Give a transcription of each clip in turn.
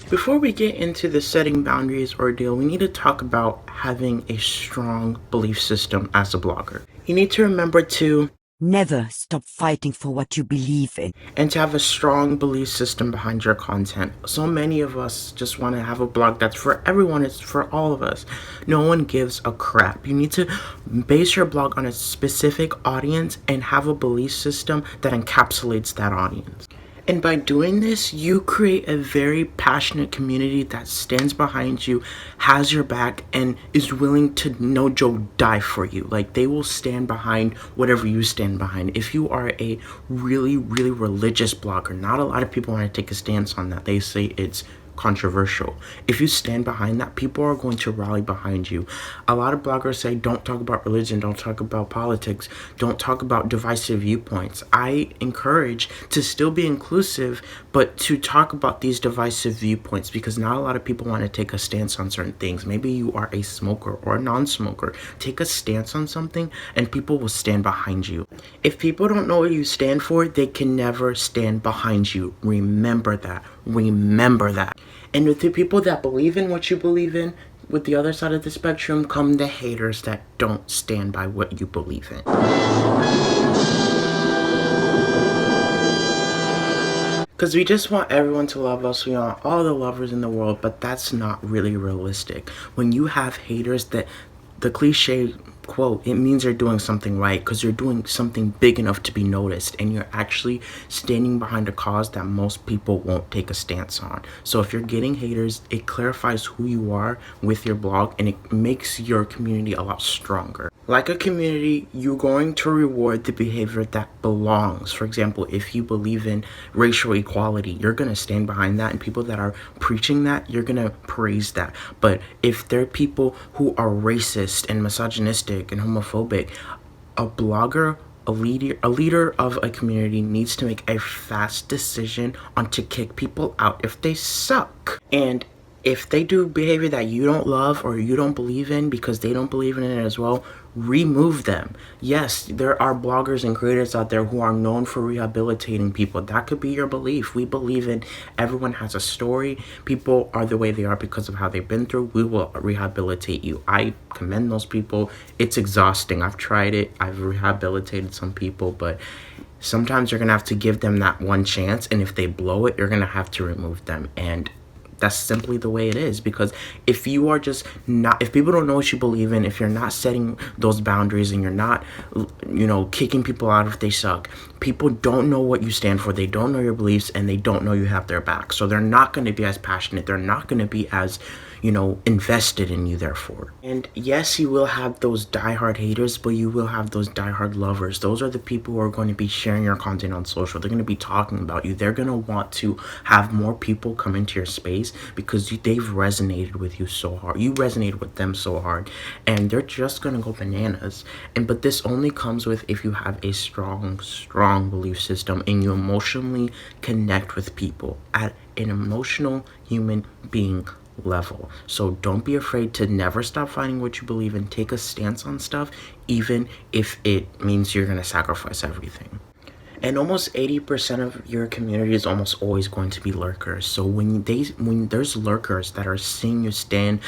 Before we get into the setting boundaries ordeal, we need to talk about having a strong belief system as a blogger. You need to remember to never stop fighting for what you believe in. And to have a strong belief system behind your content. So many of us just want to have a blog that's for everyone, it's for all of us. No one gives a crap. You need to base your blog on a specific audience and have a belief system that encapsulates that audience. And by doing this, you create a very passionate community that stands behind you, has your back, and is willing to, no joke, die for you. Like, they will stand behind whatever you stand behind. If you are a really, really religious blogger, not a lot of people want to take a stance on that. They say it's controversial. If you stand behind that, people are going to rally behind you. A lot of bloggers say don't talk about religion, don't talk about politics, don't talk about divisive viewpoints. I encourage to still be inclusive, but to talk about these divisive viewpoints, because not a lot of people want to take a stance on certain things. Maybe you are a smoker or a non-smoker. Take a stance on something and people will stand behind you. If people don't know what you stand for, they can never stand behind you. Remember that. Remember that. And with the people that believe in what you believe in, with the other side of the spectrum come the haters that don't stand by what you believe in. Because we just want everyone to love us. We want all the lovers in the world, but that's not really realistic. When you have haters, that the cliche quote, it means you're doing something right, because you're doing something big enough to be noticed and you're actually standing behind a cause that most people won't take a stance on. So if you're getting haters, it clarifies who you are with your blog and it makes your community a lot stronger. Like a community, you're going to reward the behavior that belongs. For example, if you believe in racial equality, you're going to stand behind that, and people that are preaching that, you're going to praise that. But if there are people who are racist and misogynistic and homophobic, a blogger, a leader of a community needs to make a fast decision on to kick people out if they suck. And if they do behavior that you don't love or you don't believe in because they don't believe in it as well, remove them. Yes, there are bloggers and creators out there who are known for rehabilitating people. That could be your belief. We believe in everyone has a story. People are the way they are because of how they've been through. We will rehabilitate you. I commend those people. It's exhausting. I've tried it. I've rehabilitated some people, but sometimes you're going to have to give them that one chance. And if they blow it, you're going to have to remove them. And that's simply the way it is, because if you are just not, if people don't know what you believe in, if you're not setting those boundaries and you're not, kicking people out if they suck, people don't know what you stand for, they don't know your beliefs, and they don't know you have their back. So they're not going to be as passionate, they're not going to be as, invested in you, therefore. And yes, you will have those diehard haters, but you will have those diehard lovers. Those are the people who are going to be sharing your content on social. They're going to be talking about you. They're going to want to have more people come into your space because they've resonated with you so hard. You resonated with them so hard, and they're just going to go bananas. But this only comes with if you have a strong belief system and you emotionally connect with people at an emotional human being level. So don't be afraid to never stop fighting what you believe in. Take a stance on stuff, even if it means you're going to sacrifice everything. And almost 80% of your community is almost always going to be lurkers. So when there's lurkers that are seeing you stand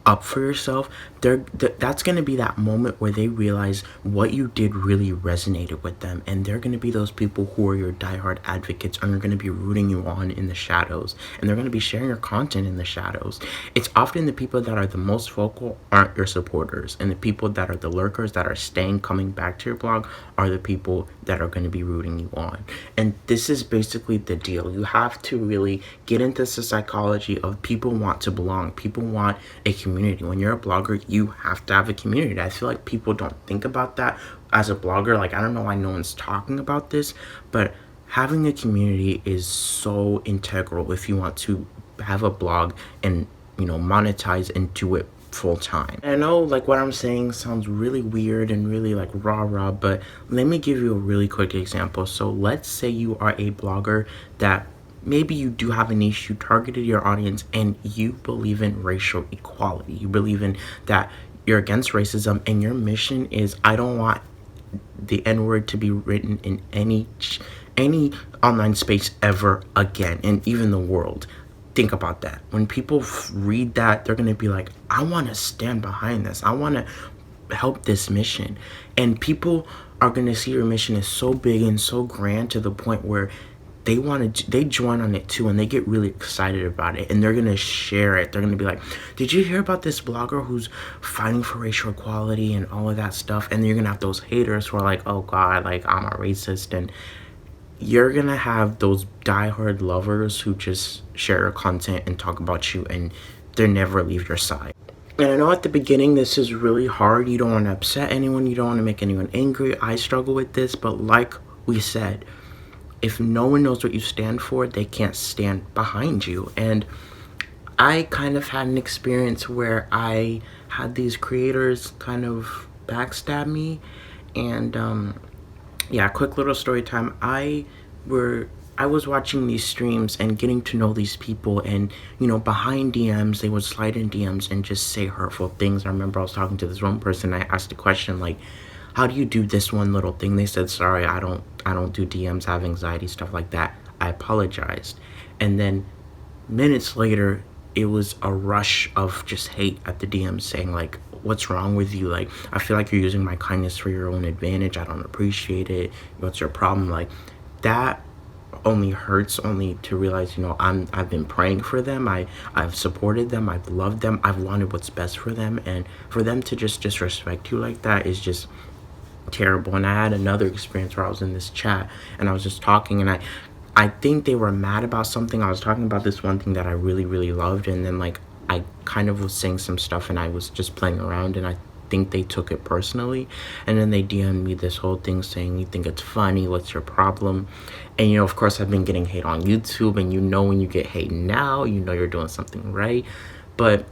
up for yourself, that's going to be that moment where they realize what you did really resonated with them, and they're going to be those people who are your diehard advocates and are going to be rooting you on in the shadows, and they're going to be sharing your content in the shadows. It's often the people that are the most vocal aren't your supporters, and the people that are the lurkers that are coming back to your blog are the people that are going to be rooting you on. And this is basically the deal. You have to really get into the psychology of people want to belong, people want a community. When you're a blogger, you have to have a community. I feel like people don't think about that as a blogger. Like, I don't know why no one's talking about this, but having a community is so integral if you want to have a blog and, monetize and do it full time. I know like what I'm saying sounds really weird and really like rah, but let me give you a really quick example. So let's say you are a blogger that maybe you do have a niche, you targeted your audience, and you believe in racial equality. You believe in that you're against racism, and your mission is, I don't want the N-word to be written in any online space ever again, and even the world. think about that. When people read that, they're going to be like, I want to stand behind this. I want to help this mission. And people are going to see your mission is so big and so grand to the point where they join on it too, and they get really excited about it, and they're gonna share it. They're gonna be like, did you hear about this blogger who's fighting for racial equality and all of that stuff? And you're gonna have those haters who are like, oh god, like I'm a racist. And you're gonna have those diehard lovers who just share your content and talk about you, and they never leave your side. And I know at the beginning this is really hard. You don't want to upset anyone, you don't want to make anyone angry. I struggle with this, but like we said, if no one knows what you stand for, they can't stand behind you. And I kind of had an experience where I had these creators kind of backstab me. And yeah, quick little story time. I was watching these streams and getting to know these people, and behind DMs they would slide in DMs and just say hurtful things. I remember I was talking to this one person. I asked a question like, how do you do this one little thing? They said, sorry, I don't do DMs, I have anxiety, stuff like that. I apologized. And then minutes later, it was a rush of just hate at the DMs saying like, what's wrong with you? Like, I feel like you're using my kindness for your own advantage. I don't appreciate it. What's your problem? Like, that only hurts only to realize, I've been praying for them. I've supported them. I've loved them. I've wanted what's best for them. And for them to just disrespect you like that is just terrible. And I had another experience where I was in this chat and I was just talking, and I think they were mad about something. I was talking about this one thing that I really, really loved, and then like I kind of was saying some stuff and I was just playing around, and I think they took it personally, and then they DM'd me this whole thing saying, you think it's funny, what's your problem? And of course I've been getting hate on YouTube, and when you get hate now, you're doing something right. But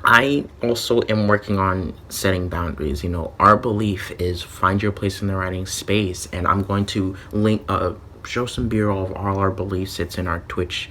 I also am working on setting boundaries. Our belief is find your place in the writing space, and I'm going to link show some B-roll of all our beliefs. It's in our Twitch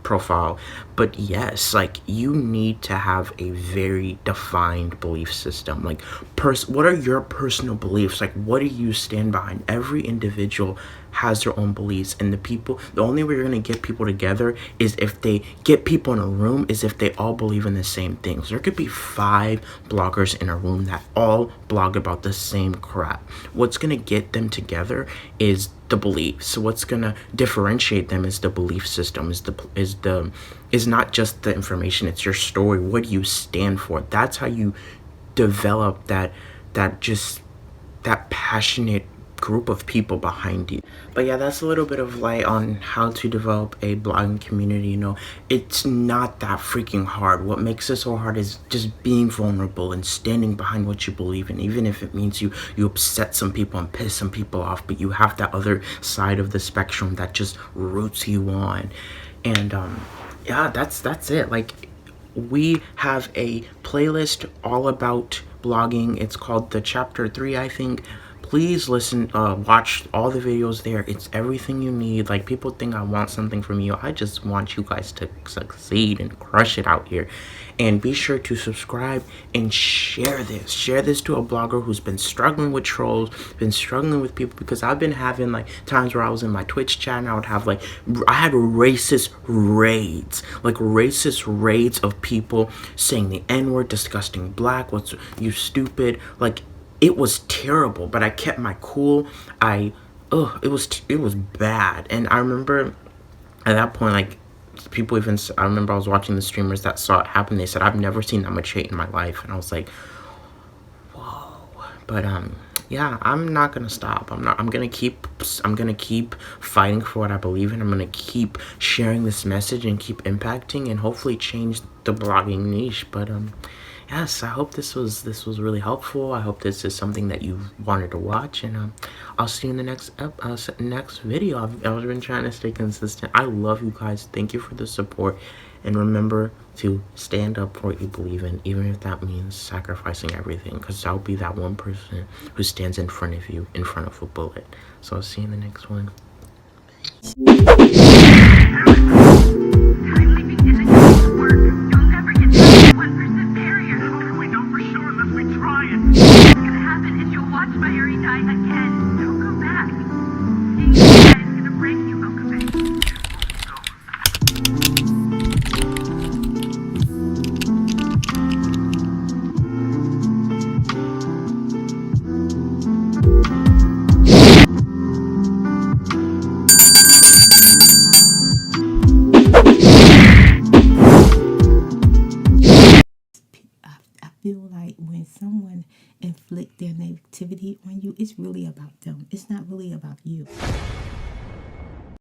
profile. But yes, like, you need to have a very defined belief system. Like, what are your personal beliefs? Like, what do you stand behind? Every individual has their own beliefs, and the only way you're going to get people together is if they get people in a room, is if they all believe in the same things. There could be 5 bloggers in a room that all blog about the same crap. What's going to get them together is the beliefs. So what's going to differentiate them is the belief system, is not just the information, it's your story. What do you stand for? That's how you develop that passionate group of people behind you. But yeah, that's a little bit of light on how to develop a blogging community. It's not that freaking hard. What makes it so hard is just being vulnerable and standing behind what you believe in, even if it means you upset some people and piss some people off, but you have that other side of the spectrum that just roots you on. And yeah, that's it. Like, we have a playlist all about blogging. It's called the Chapter 3, I think. Please listen, watch all the videos there. It's everything you need. Like, people think I want something from you. I just want you guys to succeed and crush it out here. And be sure to subscribe and share this. Share this to a blogger who's been struggling with trolls, been struggling with people, because I've been having like times where I was in my Twitch chat and I would have I had racist raids of people saying the N-word, disgusting black, you stupid, like, it was terrible, but I kept my cool. It was bad. And I remember at that point, like, people even, I remember I was watching the streamers that saw it happen. They said, I've never seen that much hate in my life. And I was like, whoa. But yeah, I'm not gonna stop. I'm gonna keep fighting for what I believe in. I'm gonna keep sharing this message and keep impacting and hopefully change the blogging niche. But yes, I hope this was really helpful. I hope this is something that you wanted to watch, and I'll see you in the next video. I've been trying to stay consistent. I love you guys. Thank you for the support, and remember to stand up for what you believe in, even if that means sacrificing everything, because I'll be that one person who stands in front of you, in front of a bullet. So I'll see you in the next one. Again, don't go back. Seeing that is gonna break you, Uncle Ben. feel like when someone inflict their negativity on you, it's really about them. It's not really about you.